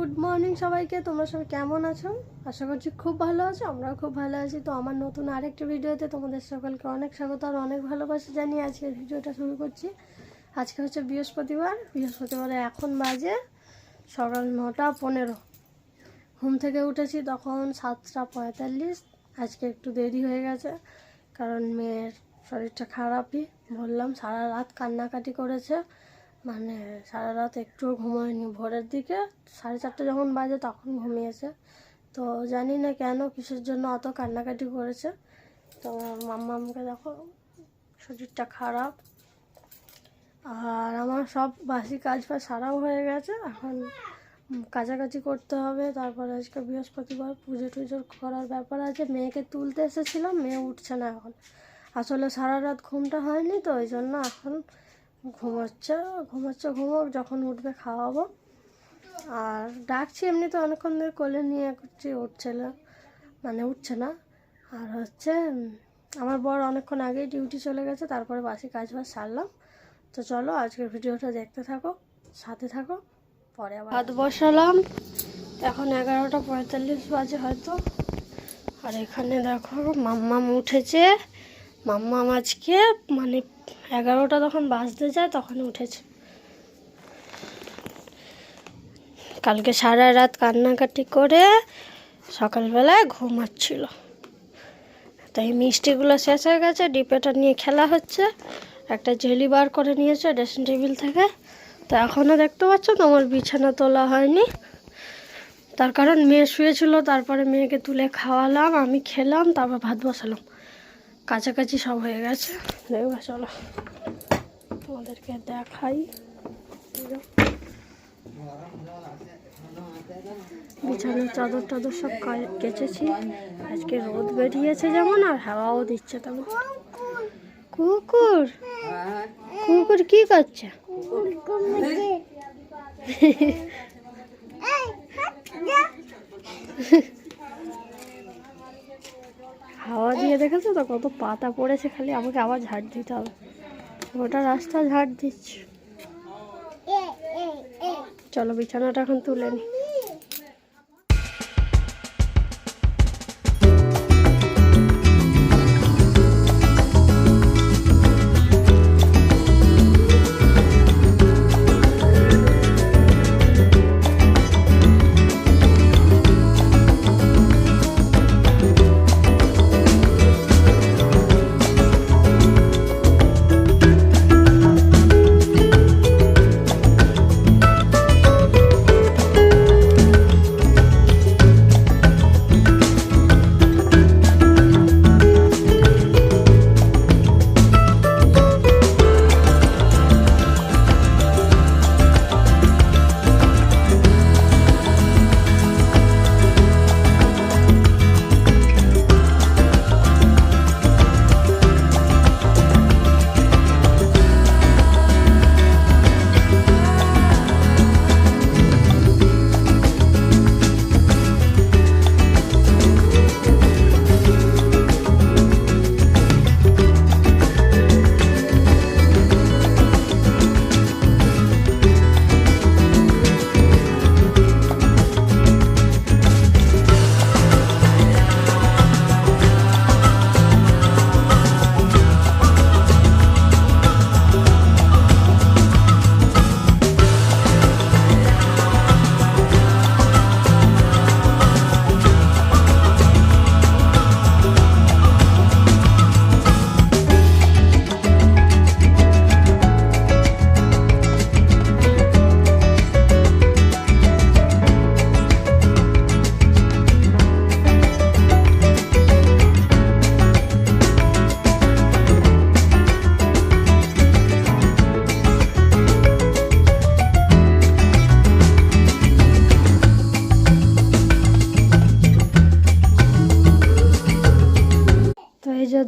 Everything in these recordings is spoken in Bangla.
গুড মর্নিং সবাইকে। তোমরা সবাই কেমন আছো? আশা করছি খুব ভালো আছো, আমরাও খুব ভালো আছি। তো আমার নতুন আরেকটি ভিডিওতে তোমাদের সকলকে অনেক স্বাগত আর অনেক ভালোবাসা জানিয়ে আজকের ভিডিওটা শুরু করছি। আজকে হচ্ছে বৃহস্পতিবারে এখন বাজে সকাল 9:15। ঘুম থেকে উঠেছি তখন 7:45। আজকে একটু দেরি হয়ে গেছে কারণ মেয়ের শরীরটা খারাপই বললাম। সারা রাত কান্নাকাটি করেছে, মানে সারা রাত একটুও ঘুমোয়নি। ভোরের দিকে 4:30 যখন বাজে তখন ঘুমিয়েছে। তো জানি না কেন, কিসের জন্য অত কান্নাকাটি করেছে। তো মাম্মামকে দেখো, শরীরটা খারাপ। আর আমার সব বাসি কাজ ফাজ সারাও হয়ে গেছে, এখন কাছাকাছি করতে হবে। তারপরে আজকে বৃহস্পতিবার, পুজো টুজো করার ব্যাপার আছে। মেয়েকে তুলতে এসেছিলাম, মেয়ে উঠছে না এখন। আসলে সারা রাত ঘুমটা হয়নি তো ওই জন্য এখন ঘুমোচ্ছে। ঘুমোক, যখন উঠবে খাওয়াবো। আর ডাকছি এমনি তো অনেকক্ষণ ধরে কোলে নিয়ে করছি, উঠছে না। আর হচ্ছে আমার বর অনেকক্ষণ আগেই ডিউটি চলে গেছে, তারপরে বাসি কাজ বাজ সারলাম। তো চলো আজকের ভিডিওটা দেখতে থাকো, সাথে থাকো। পরে আবার ভাত বসালাম, এখন 11:45 বাজে হয়তো। আর এখানে দেখো মাম্মাম উঠেছে। মাম্মাম আজকে 11টা তখন বাজতে যায় তখন উঠেছে। কালকে সারা রাত কান্নাকাটি করে সকালবেলায় ঘুমাচ্ছিল। তাই মিষ্টিগুলো শেষ হয়ে গেছে, ডিপেটা নিয়ে খেলা হচ্ছে। একটা জেলি বার করে নিয়েছে ড্রেসিং টেবিল থেকে। তো এখনও দেখতে পাচ্ছ তোমার বিছানা তোলা হয়নি, তার কারণ মেয়ে শুয়েছিল। তারপরে মেয়েকে তুলে খাওয়ালাম, আমি খেলাম, তারপর ভাত বসালাম। কাছাকাছি সব হয়ে গেছে। দেখবে চলো তোমাদেরকে দেখাই। বিছানার চাদর টাদর সব কেচেছি। আজকে রোদ বেরিয়েছে যেমন, আর হাওয়াও দিচ্ছে তেমন। কুকুর কুকুর কি করছে? হাওয়া দিয়ে দেখেছো তো কত পাতা পড়েছে, খালি আমাকে আবার ঝাড় দিতে হবে। গোটা রাস্তা ঝাড় দিচ্ছি। চলো বিছানাটা এখন তুলে নি।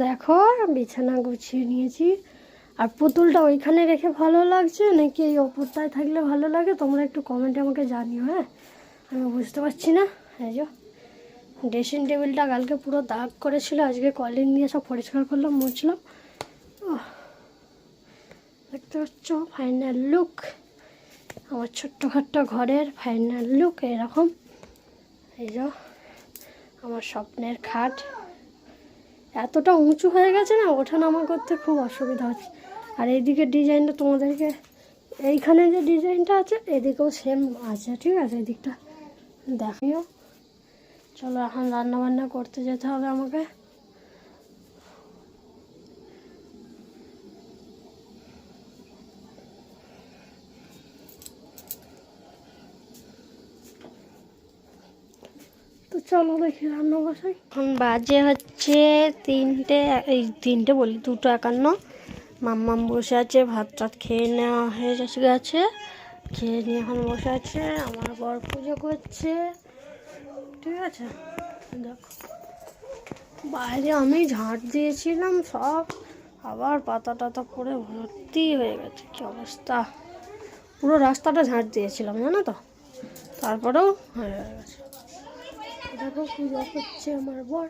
দেখো বিছানা গুছিয়ে নিয়েছি। আর পুতুলটা ওইখানে রেখে ভালো লাগছে নাকি এই ওপরটায় থাকলে ভালো লাগে, তোমরা একটু কমেন্টে আমাকে জানিও। হ্যাঁ, আমি বুঝতে পারছি না। এই যে ড্রেসিং টেবিলটা কালকে পুরো দাগ করেছিল, আজকে কলিং দিয়ে সব পরিষ্কার করলাম, মুছলাম। দেখতে পাচ্ছ ফাইনাল লুক আমার ছোট্টখাট্ট ঘরের ফাইনাল লুক এরকম। এই যে আমার স্বপ্নের খাট, এতটা উঁচু হয়ে গেছে না, ওঠা নামা করতে খুব অসুবিধা হচ্ছে। আর এইদিকে ডিজাইনটা তোমাদেরকে, এইখানে যে ডিজাইনটা আছে এদিকেও সেম আছে, ঠিক আছে, এদিকটা দেখিও। চলো এখন রান্না বান্না করতে যেতে হবে আমাকে। তো চলো দেখি রান্না বসাই। এখন বাজে হচ্ছে 3টে, এই 3টে বলি 2:51। মাম্মাম বসে আছে, ভাত টাত খেয়ে নেওয়া হয়ে গেছে, খেয়ে নিয়ে এখন বসে আছে। আমার বর পুজো করছে, ঠিক আছে। দেখো বাইরে আমি ঝাঁট দিয়েছিলাম সব, আবার পাতা টাতা পরে ভর্তি হয়ে গেছে, কি অবস্থা। পুরো রাস্তাটা ঝাঁট দিয়েছিলাম জানো তো, তারপরেও হয়ে গেছে। দেখো পূজা করছে আমার বর।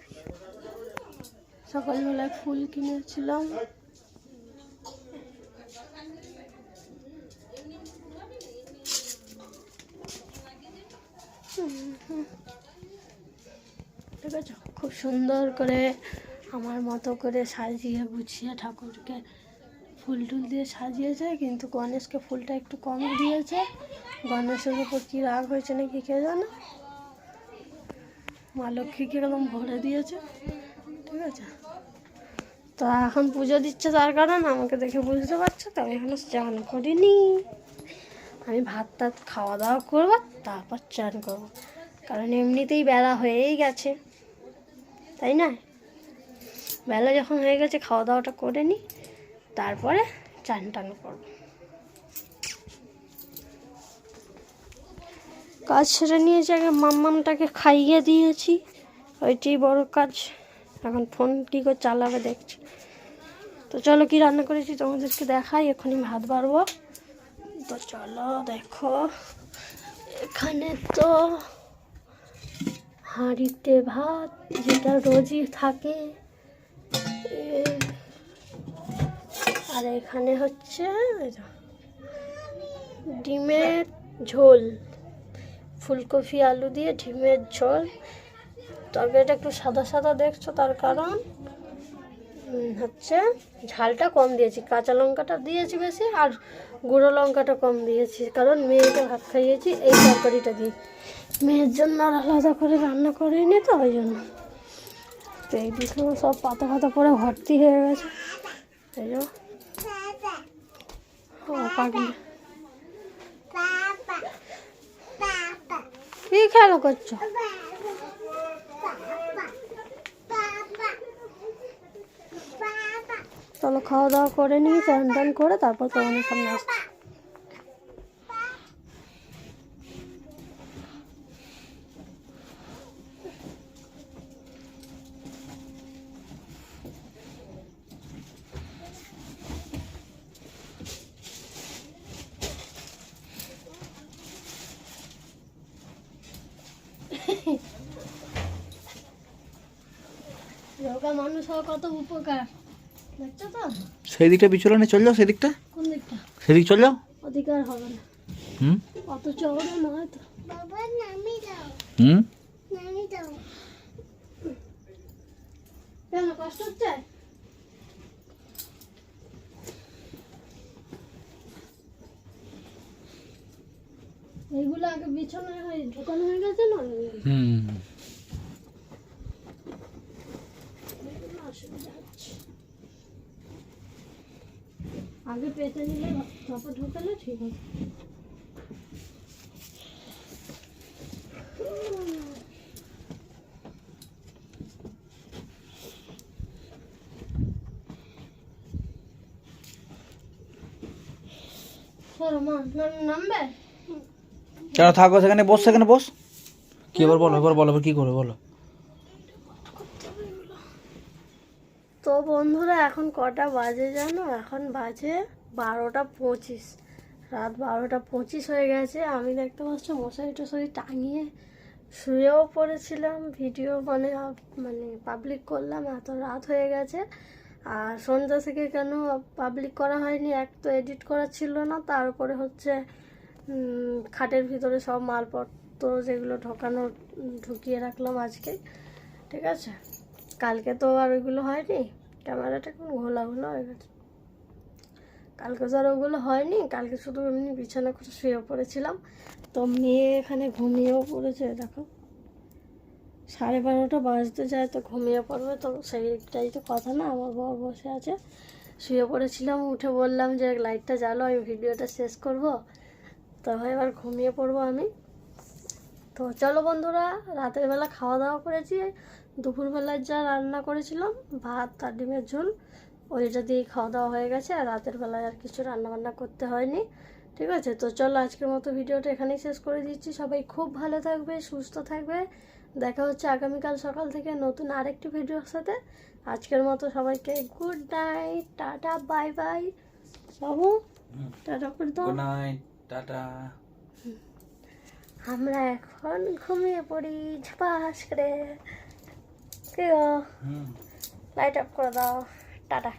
সকালবেলায় ফুল কিনেছিলাম, ঠিক আছে। খুব সুন্দর করে আমার মতো করে সাজিয়ে গুছিয়ে ঠাকুরকে ফুল টুল দিয়ে সাজিয়েছে, কিন্তু গণেশকে ফুলটা একটু কম দিয়েছে। গণেশের উপর কী রাগ হয়েছে নাকি কে জানে, মা লক্ষ্মীকে একদম ভরে দিয়েছে, ঠিক আছে। তো এখন পুজো দিচ্ছে, তার কারণ আমাকে দেখে বুঝতে পারছো তো, আমি এখনো স্নান করিনি। আমি ভাত টাত খাওয়া দাওয়া করবো, তারপর চান করবো, কারণ এমনিতেই বেলা হয়েই গেছে, তাই না। বেলা যখন হয়ে গেছে খাওয়া দাওয়াটা করে নিই, তারপরে চান টান করবো। কাজ সেরে নিয়েছি, আগে মাম্মামটাকে খাইয়ে দিয়েছি, ওইটাই বড় কাজ। এখন ফোন কী করে চালাবে দেখছি। তো চলো কি রান্না করেছি তোমাদেরকে দেখাই, এখনই ভাত বাড়বো। তো চলো দেখো, এখানে তো হাঁড়িতে ভাত, যেটা রোজই থাকে, আর এখানে হচ্ছে ডিমের ঝোল, ফুলকপি আলু দিয়ে ডিমের ঝোল। তরকারিটা একটু সাদা সাদা দেখছো, তার কারণ হচ্ছে ঝালটা কম দিয়েছি, কাঁচা লঙ্কাটা দিয়েছি বেশি, আর গুঁড়ো লঙ্কাটা কম দিয়েছি, কারণ মেয়েকে ভাত খাইয়েছি এই তরকারিটা দিয়ে। মেয়ের জন্য আর আলাদা করে রান্না করিনি তো, ওই জন্য। তো এই দিকে সব পাতা পাতা পরে ভর্তি হয়ে গেছে, এই জন্য পাগলি। কি খেলা করছো? চলো খাওয়া দাওয়া করে নিই, চান টান করে তারপর তোমাদের সামনে আসছি। যোগা মানুষ হওয়া কত উপকার, দেখছো তো। সেই দিকটা পিছলে চল যাও, সেদিকটা। কোন দিকটা? সেদিক চল যাও। অধিকার হবে না, অত চওড়া নয় তো। বাবা নামি দাও, নামি দাও। কেন কষ্ট হচ্ছে? এইগুলো আগে বিছানা ঢোকানো হয়ে গেছে না, আগে পেতে নিলে তারপর ঢোকালে ঠিক আছে। নামবে কেন থাকো সেখানে, বস সেখানে বস। কি এবার বলো, এবার বলো কি করবে বলো। তো বন্ধুরা এখন কটা বাজে জানো, এখন বাজে 12:25, রাত 12:25 হয়ে গেছে। আমি দেখতে পাচ্ছ মশারি টশারি টাঙিয়ে শুয়েও পড়েছিলাম, ভিডিও মানে পাবলিক করলাম, এত রাত হয়ে গেছে। আর সন্ধ্যা থেকে কেন পাবলিক করা হয়নি, এক তো এডিট করা ছিল না, তার উপরে হচ্ছে খাটের ভিতরে সব মালপত্র যেগুলো ঢুকিয়ে রাখলাম আজকে, ঠিক আছে। কালকে তো আর ওইগুলো হয়নি, ক্যামেরাটা এখন ঘোলা ঘোলা হয়ে গেছে। কালকে তো আর ওগুলো হয়নি, কালকে শুধু এমনি বিছানা করে শুয়ে পড়েছিলাম। তো মেয়ে এখানে ঘুমিয়েও পড়েছে, দেখো 12:30 বাজতে যায়, তো ঘুমিয়ে পড়বে, তো সেইটাই তো কথা না। আমার বর বসে আছে, শুয়ে পড়েছিলাম, উঠে বললাম যে লাইটটা জ্বালো, আমি ভিডিওটা শেষ করব, তো এবার ঘুমিয়ে পড়বো আমি। তো চলো বন্ধুরা, রাতের বেলা খাওয়া দাওয়া করেছি, দুপুরবেলার যা রান্না করেছিলাম ভাত আর ডিমের ঝোল, ওইটা দিয়েই খাওয়া দাওয়া হয়ে গেছে, আর রাতের বেলায় আর কিছু রান্না বান্না করতে হয়নি, ঠিক আছে। তো চলো আজকের মতো ভিডিওটা এখানেই শেষ করে দিচ্ছি। সবাই খুব ভালো থাকবে, সুস্থ থাকবে, দেখা হচ্ছে আগামীকাল সকাল থেকে নতুন আরেকটি ভিডিওর সাথে। আজকের মতো সবাইকে good night, tata, bye bye. বাবু টাটা করে দাও। Good night, tata. আমরা এখন ঘুমিয়ে পড়ি ঝাপাস করে। কি গো, লাইট অফ করে দাও, টাটা।